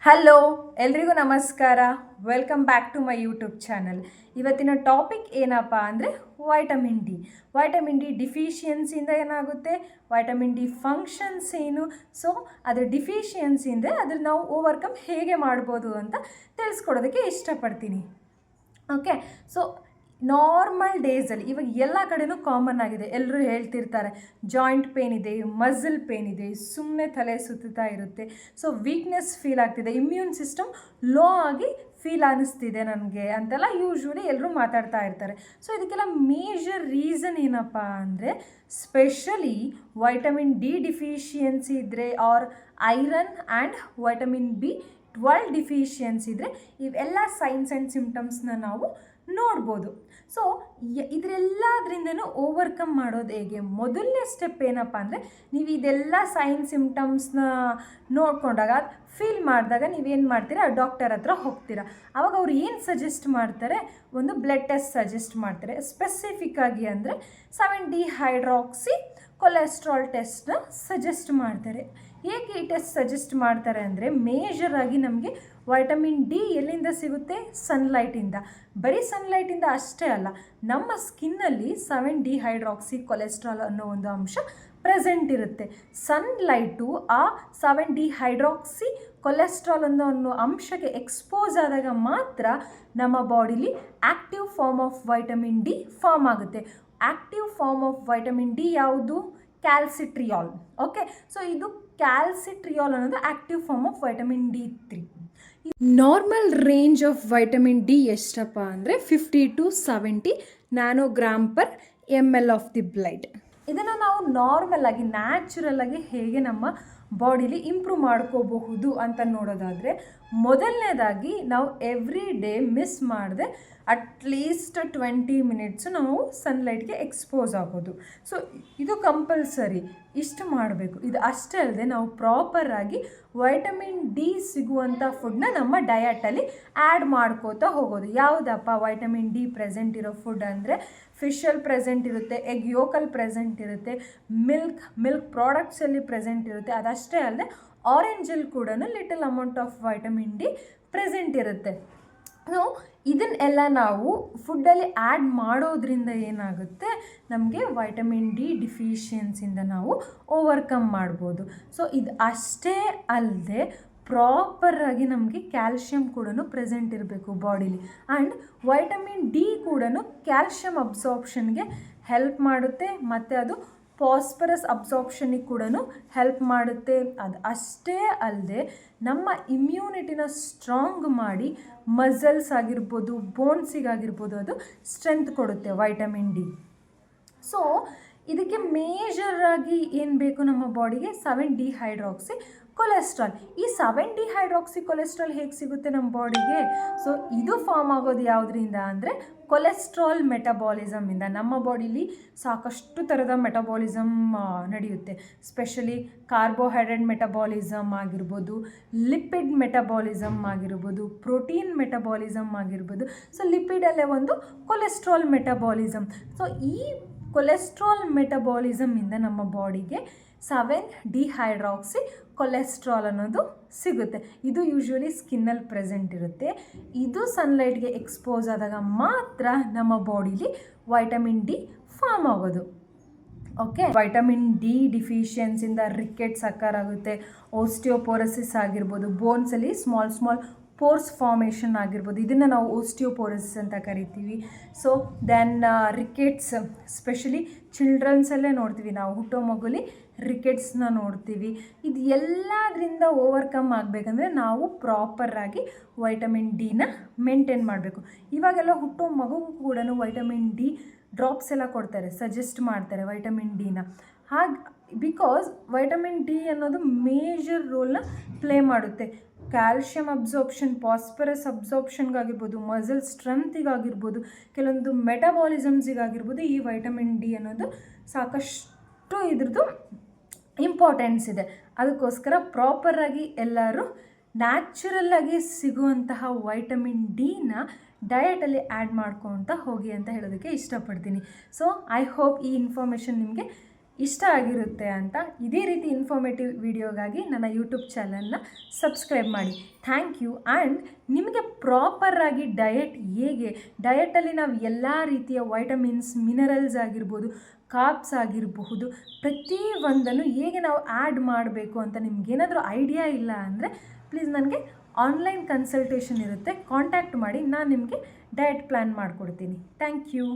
Hello, ಎಲ್ರಿಗೂ ನಮಸ್ಕಾರ. Welcome back to my YouTube channel. ಇವತ್ತಿನ ಟಾಪಿಕ್ ಏನಪ್ಪ ಅಂದರೆ ವೈಟಮಿನ್ ಡಿ. ವೈಟಮಿನ್ ಡಿ ಡಿಫಿಷಿಯನ್ಸಿಯಿಂದ ಏನಾಗುತ್ತೆ, ವೈಟಮಿನ್ ಡಿ ಫಂಕ್ಷನ್ಸ್ ಏನು, ಸೊ ಅದರ ಡಿಫಿಷಿಯನ್ಸಿಯಿಂದ ಅದನ್ನು ನಾವು ಓವರ್ಕಮ್ ಹೇಗೆ ಮಾಡ್ಬೋದು ಅಂತ ತಿಳಿಸ್ಕೊಡೋದಕ್ಕೆ ಇಷ್ಟಪಡ್ತೀನಿ. ಓಕೆ, ಸೊ ನಾರ್ಮಲ್ ಡೇಸಲ್ಲಿ ಇವಾಗ ಎಲ್ಲ ಕಡೆನೂ ಕಾಮನ್ ಆಗಿದೆ. ಎಲ್ಲರೂ ಹೇಳ್ತಿರ್ತಾರೆ ಜಾಯಿಂಟ್ ಪೇನ್ ಇದೆ, ಮಸಲ್ ಪೇನ್ ಇದೆ, ಸುಮ್ಮನೆ ತಲೆ ಸುತ್ತಾ ಇರುತ್ತೆ, ಸೊ ವೀಕ್ನೆಸ್ ಫೀಲ್ ಆಗ್ತಿದೆ, ಇಮ್ಯೂನ್ ಸಿಸ್ಟಮ್ ಲೋ ಆಗಿ ಫೀಲ್ ಅನ್ನಿಸ್ತಿದೆ ನನಗೆ ಅಂತೆಲ್ಲ ಯೂಶ್ವಲಿ ಎಲ್ಲರೂ ಮಾತಾಡ್ತಾ ಇರ್ತಾರೆ. ಸೊ ಇದಕ್ಕೆಲ್ಲ ಮೇಜರ್ ರೀಸನ್ ಏನಪ್ಪ ಅಂದರೆ ಸ್ಪೆಷಲಿ ವೈಟಮಿನ್ ಡಿ ಡಿಫಿಷಿಯನ್ಸಿ ಇದ್ದರೆ or iron and vitamin B12 deficiency ಇದ್ದರೆ ಇವೆಲ್ಲ ಸೈನ್ಸ್ ಆ್ಯಂಡ್ ಸಿಮ್ಟಮ್ಸ್ನ ನಾವು ನೋಡ್ಬೋದು. ಸೊ ಇದರೆಲ್ಲದ್ರಿಂದನೂ ಓವರ್ಕಮ್ ಮಾಡೋದು ಹೇಗೆ? ಮೊದಲನೇ ಸ್ಟೆಪ್ ಏನಪ್ಪ ಅಂದರೆ, ನೀವು ಇದೆಲ್ಲ ಸೈನ್ ಸಿಮ್ಟಮ್ಸ್ನ ನೋಡಿಕೊಂಡಾಗ ಫೀಲ್ ಮಾಡಿದಾಗ ನೀವೇನು ಮಾಡ್ತೀರಾ, ಡಾಕ್ಟರ್ ಹತ್ರ ಹೋಗ್ತೀರಾ. ಆವಾಗ ಅವ್ರು ಏನು ಸಜೆಸ್ಟ್ ಮಾಡ್ತಾರೆ, ಒಂದು ಬ್ಲಡ್ ಟೆಸ್ಟ್ ಸಜೆಸ್ಟ್ ಮಾಡ್ತಾರೆ. ಸ್ಪೆಸಿಫಿಕ್ಕಾಗಿ ಅಂದರೆ 7-ಡಿಹೈಡ್ರಾಕ್ಸಿ ಕೊಲೆಸ್ಟ್ರಾಲ್ ಟೆಸ್ಟ್ನ ಸಜೆಸ್ಟ್ ಮಾಡ್ತಾರೆ. ಏಕೆ ಈ ಟೆಸ್ಟ್ ಸಜೆಸ್ಟ್ ಮಾಡ್ತಾರೆ ಅಂದರೆ, ಮೇಜರಾಗಿ ನಮಗೆ ವೈಟಮಿನ್ ಡಿ ಎಲ್ಲಿಂದ ಸಿಗುತ್ತೆ? ಸನ್ಲೈಟಿಂದ. ಬರೀ ಸನ್ಲೈಟಿಂದ ಅಷ್ಟೇ ಅಲ್ಲ, ನಮ್ಮ ಸ್ಕಿನ್ನಲ್ಲಿ 7-ಡಿಹೈಡ್ರಾಕ್ಸಿ ಕೊಲೆಸ್ಟ್ರಾಲ್ ಅನ್ನೋ ಒಂದು ಅಂಶ ಪ್ರೆಸೆಂಟ್ ಇರುತ್ತೆ. ಸನ್ಲೈಟು ಆ 7-ಡಿಹೈಡ್ರಾಕ್ಸಿ ಕೊಲೆಸ್ಟ್ರಾಲ್ ಅನ್ನೋ ಅಂಶಕ್ಕೆ ಎಕ್ಸ್ಪೋಸ್ ಆದಾಗ ಮಾತ್ರ ನಮ್ಮ bodily active form of vitamin D form ಆಗುತ್ತೆ. Active form of vitamin D ಯಾವುದು? ಕ್ಯಾಲ್ಸಿಟ್ರಿಯಾಲ್. ಓಕೆ, ಸೊ ಇದು ಕ್ಯಾಲ್ಸಿಟ್ರಿಯಾಲ್ ಅನ್ನೋದು active form of vitamin D3. Normal range of vitamin D ಎಷ್ಟಪ್ಪ ಅಂದರೆ 50 to 70 nanogram per ml of the blood. ಇದನ್ನು ನಾವು normal ಆಗಿ natural ಆಗಿ ಹೇಗೆ ನಮ್ಮ ಬಾಡಿಲಿ ಇಂಪ್ರೂವ್ ಮಾಡ್ಕೋಬಹುದು ಅಂತ ನೋಡೋದಾದರೆ, ಮೊದಲನೇದಾಗಿ ನಾವು ಎವ್ರಿ ಡೇ ಮಿಸ್ ಮಾಡದೆ ಅಟ್ಲೀಸ್ಟ್ 20 ಮಿನಿಟ್ಸು ನಾವು ಸನ್ಲೈಟ್ಗೆ ಎಕ್ಸ್ಪೋಸ್ ಆಗೋದು. ಸೊ ಇದು ಕಂಪಲ್ಸರಿ, ಇಷ್ಟು ಮಾಡಬೇಕು. ಇದು ಅಷ್ಟೇ ಅಲ್ಲದೆ ನಾವು ಪ್ರಾಪರಾಗಿ ವೈಟಮಿನ್ ಡಿ ಸಿಗುವಂಥ ಫುಡ್ನ ನಮ್ಮ ಡಯಟಲ್ಲಿ ಆ್ಯಡ್ ಮಾಡ್ಕೋತಾ ಹೋಗೋದು. ಯಾವುದಪ್ಪ ವೈಟಮಿನ್ ಡಿ ಪ್ರೆಸೆಂಟ್ ಇರೋ ಫುಡ್ ಅಂದರೆ, ಫಿಶಲ್ಲಿ ಪ್ರೆಸೆಂಟ್ ಇರುತ್ತೆ, ಎಗ್ ಯೋಕಲ್ಲಿ ಪ್ರೆಸೆಂಟ್ ಇರುತ್ತೆ, ಮಿಲ್ಕ್ ಪ್ರಾಡಕ್ಟ್ಸಲ್ಲಿ ಪ್ರೆಸೆಂಟ್ ಇರುತ್ತೆ. ಅದಷ್ಟೇ ಅಲ್ಲದೆ ಆರೆಂಜಲ್ಲಿ ಕೂಡ little amount of vitamin D present ಇರುತ್ತೆ. ಇದನ್ನೆಲ್ಲ ನಾವು ಫುಡ್ಡಲ್ಲಿ ಆ್ಯಡ್ ಮಾಡೋದ್ರಿಂದ ಏನಾಗುತ್ತೆ, ನಮಗೆ ವೈಟಮಿನ್ ಡಿ ಡಿಫಿಷಿಯನ್ಸಿಂದ ನಾವು ಓವರ್ಕಮ್ ಮಾಡ್ಬೋದು. ಸೊ ಇದು ಅಷ್ಟೇ ಅಲ್ಲದೆ ಪ್ರಾಪರಾಗಿ ನಮಗೆ ಕ್ಯಾಲ್ಶಿಯಮ್ ಕೂಡ ಪ್ರೆಸೆಂಟ್ ಇರಬೇಕು ಬಾಡಿಲಿ. ಆ್ಯಂಡ್ ವೈಟಮಿನ್ ಡಿ ಕೂಡ ಕ್ಯಾಲ್ಶಿಯಮ್ ಅಬ್ಸಾರ್ಪ್ಷನ್ಗೆ ಹೆಲ್ಪ್ ಮಾಡುತ್ತೆ, ಮತ್ತು ಅದು ಫಾಸ್ಫರಸ್ ಅಬ್ಸಾರ್ಪ್ಷನಿಗೆ ಕೂಡ ಹೆಲ್ಪ್ ಮಾಡುತ್ತೆ. ಅದು ಅಷ್ಟೇ ಅಲ್ಲದೆ ನಮ್ಮ ಇಮ್ಯುನಿಟಿನ ಸ್ಟ್ರಾಂಗ್ ಮಾಡಿ ಮಸಲ್ಸ್ ಆಗಿರ್ಬೋದು, ಬೋನ್ಸಿಗಾಗಿರ್ಬೋದು ಅದು ಸ್ಟ್ರೆಂತ್ ಕೊಡುತ್ತೆ ವೈಟಮಿನ್ ಡಿ. ಸೊ ಇದಕ್ಕೆ ಮೇಜರಾಗಿ ಏನು ಬೇಕು ನಮ್ಮ ಬಾಡಿಗೆ? 7-ಡಿಹೈಡ್ರಾಕ್ಸಿ ಕೊಲೆಸ್ಟ್ರಾಲ್. ಈ 7-ಡಿಹೈಡ್ರಾಕ್ಸಿ ಕೊಲೆಸ್ಟ್ರಾಲ್ ಹೇಗೆ ಸಿಗುತ್ತೆ ನಮ್ಮ ಬಾಡಿಗೆ? ಸೊ ಇದು ಫಾರ್ಮ್ ಆಗೋದು ಯಾವುದರಿಂದ ಅಂದರೆ ಕೊಲೆಸ್ಟ್ರಾಲ್ ಮೆಟಬಾಲಿಸಮಿಂದ. ನಮ್ಮ ಬಾಡಿಲಿ ಸಾಕಷ್ಟು ಥರದ ಮೆಟಬಾಲಿಸಮ್ ನಡೆಯುತ್ತೆ. ಸ್ಪೆಷಲಿ ಕಾರ್ಬೋಹೈಡ್ರೇಟ್ ಮೆಟಬಾಲಿಸಮ್ ಆಗಿರ್ಬೋದು, ಲಿಪಿಡ್ ಮೆಟಬಾಲಿಸಮ್ ಆಗಿರ್ಬೋದು, ಪ್ರೋಟೀನ್ ಮೆಟಬಾಲಿಸಮ್ ಆಗಿರ್ಬೋದು. ಸೊ ಲಿಪಿಡಲ್ಲೇ ಒಂದು ಕೊಲೆಸ್ಟ್ರಾಲ್ ಮೆಟಬಾಲಿಸಮ್. ಸೊ ಈ ಕೊಲೆಸ್ಟ್ರಾಲ್ ಮೆಟಬಾಲಿಸಮಿಂದ ನಮ್ಮ ಬಾಡಿಗೆ 7-ಡಿಹೈಡ್ರಾಕ್ಸಿ ಕೊಲೆಸ್ಟ್ರಾಲ್ ಅನ್ನೋದು ಸಿಗುತ್ತೆ. ಇದು ಯೂಶ್ವಲಿ ಸ್ಕಿನ್ನಲ್ಲಿ ಪ್ರೆಸೆಂಟ್ ಇರುತ್ತೆ. ಇದು ಸನ್ಲೈಟ್ಗೆ ಎಕ್ಸ್ಪೋಸ್ ಆದಾಗ ಮಾತ್ರ ನಮ್ಮ ಬಾಡಿಲಿ ವೈಟಮಿನ್ ಡಿ ಫಾರ್ಮ್ ಆಗೋದು. ಓಕೆ, ವೈಟಮಿನ್ ಡಿ ಡಿಫಿಷಿಯನ್ಸಿಂದ ರಿಕೆಟ್ಸ್ ಅಕ್ಕರ್ ಆಗುತ್ತೆ, ಓಸ್ಟಿಯೋಪೊರೋಸಿಸ್ ಆಗಿರ್ಬೋದು, ಬೋನ್ಸಲ್ಲಿ ಸ್ಮಾಲ್ ಪೋರ್ಸ್ ಫಾರ್ಮೇಷನ್ ಆಗಿರ್ಬೋದು. ಇದನ್ನು ನಾವು ಓಸ್ಟಿಯೋಪೊರೋಸಿಸ್ ಅಂತ ಕರಿತೀವಿ. ಸೊ ದೆನ್ ರಿಕೆಟ್ಸ್ ಸ್ಪೆಷಲಿ ಚಿಲ್ಡ್ರನ್ಸಲ್ಲೇ ನೋಡ್ತೀವಿ ನಾವು, ಹುಟ್ಟೋ ಮಗುಲಿ ರಿಕೆಟ್ಸ್ನ ನೋಡ್ತೀವಿ. ಇದು ಎಲ್ಲದರಿಂದ ಓವರ್ಕಮ್ ಆಗಬೇಕಂದ್ರೆ ನಾವು ಪ್ರಾಪರಾಗಿ ವೈಟಮಿನ್ ಡಿನ ಮೇಂಟೈನ್ ಮಾಡಬೇಕು. ಇವಾಗೆಲ್ಲ ಹುಟ್ಟೋ ಮಗುಗೂ ಕೂಡ ವೈಟಮಿನ್ ಡಿ ಡ್ರಾಪ್ಸ್ ಎಲ್ಲ ಕೊಡ್ತಾರೆ, ಸಜೆಸ್ಟ್ ಮಾಡ್ತಾರೆ ವೈಟಮಿನ್ ಡಿನ. ಹಾಗೆ ಬಿಕಾಸ್ ವೈಟಮಿನ್ ಡಿ ಅನ್ನೋದು ಮೇಜರ್ ರೋಲ್ನ ಪ್ಲೇ ಮಾಡುತ್ತೆ. ಕ್ಯಾಲ್ಶಿಯಮ್ ಅಬ್ಸಾರ್ಪ್ಷನ್, ಫಾಸ್ಫರಸ್ ಅಬ್ಸಾರ್ಪ್ಷನ್ಗಾಗಿರ್ಬೋದು, ಮಸಲ್ ಸ್ಟ್ರೆಂತಿಗಾಗಿರ್ಬೋದು, ಕೆಲವೊಂದು ಮೆಟಬಾಲಿಸಮ್ಸಿಗಾಗಿರ್ಬೋದು, ಈ ವೈಟಮಿನ್ ಡಿ ಅನ್ನೋದು ಸಾಕಷ್ಟು ಇದ್ರದ್ದು ಇಂಪಾರ್ಟೆನ್ಸ್ ಇದೆ. ಅದಕ್ಕೋಸ್ಕರ ಪ್ರಾಪರಾಗಿ ಎಲ್ಲರೂ ನ್ಯಾಚುರಲ್ಲಾಗಿ ಸಿಗುವಂತಹ ವೈಟಮಿನ್ ಡಿನ ಡಯಟಲ್ಲಿ ಆ್ಯಡ್ ಮಾಡ್ಕೊತ ಹೋಗಿ ಅಂತ ಹೇಳೋದಕ್ಕೆ ಇಷ್ಟಪಡ್ತೀನಿ. ಸೊ ಐ ಹೋಪ್ ಈ ಇನ್ಫಾರ್ಮೇಷನ್ ನಿಮಗೆ ಇಷ್ಟ ಆಗಿರುತ್ತೆ ಅಂತ. ಇದೇ ರೀತಿ ಇನ್ಫಾರ್ಮೇಟಿವ್ ವಿಡಿಯೋಗಾಗಿ ನನ್ನ ಯೂಟ್ಯೂಬ್ ಚಾನಲ್ನ ಸಬ್ಸ್ಕ್ರೈಬ್ ಮಾಡಿ. Thank you. ಆ್ಯಂಡ್ ನಿಮಗೆ ಪ್ರಾಪರಾಗಿ ಡಯಟಲ್ಲಿ ನಾವು ಎಲ್ಲ ರೀತಿಯ ವೈಟಮಿನ್ಸ್, ಮಿನರಲ್ಸ್ ಆಗಿರ್ಬೋದು, ಕಾರ್ಬ್ಸ್ ಆಗಿರಬಹುದು, ಪ್ರತಿಯೊಂದನ್ನು ಹೇಗೆ ನಾವು ಆ್ಯಡ್ ಮಾಡಬೇಕು ಅಂತ ನಿಮಗೇನಾದರೂ ಐಡಿಯಾ ಇಲ್ಲ ಅಂದರೆ ಪ್ಲೀಸ್ ನನಗೆ ಆನ್ಲೈನ್ ಕನ್ಸಲ್ಟೇಷನ್ ಇರುತ್ತೆ, ಕಾಂಟ್ಯಾಕ್ಟ್ ಮಾಡಿ. ನಾನು ನಿಮಗೆ ಡಯಟ್ ಪ್ಲ್ಯಾನ್ ಮಾಡಿಕೊಡ್ತೀನಿ. Thank you.